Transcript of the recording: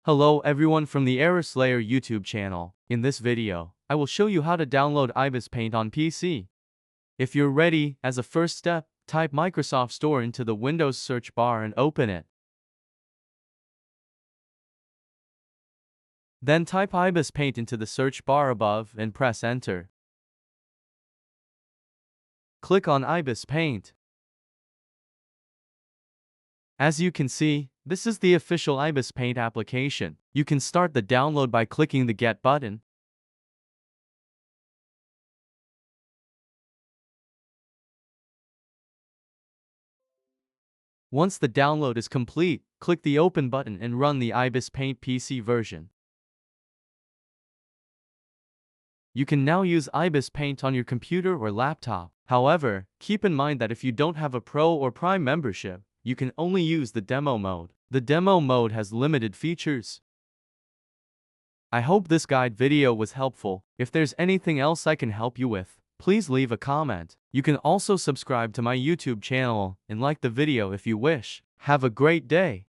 Hello everyone from the Error Slayer YouTube channel. In this video, I will show you how to download Ibis Paint on PC. If you're ready, as a first step, type Microsoft Store into the Windows search bar and open it. Then type Ibis Paint into the search bar above and press enter. Click on Ibis Paint. As you can see, this is the official Ibis Paint application. You can start the download by clicking the Get button. Once the download is complete, click the Open button and run the Ibis Paint PC version. You can now use Ibis Paint on your computer or laptop. However, keep in mind that if you don't have a Pro or Prime membership, you can only use the demo mode. The demo mode has limited features. I hope this guide video was helpful. If there's anything else I can help you with, please leave a comment. You can also subscribe to my YouTube channel and like the video if you wish. Have a great day.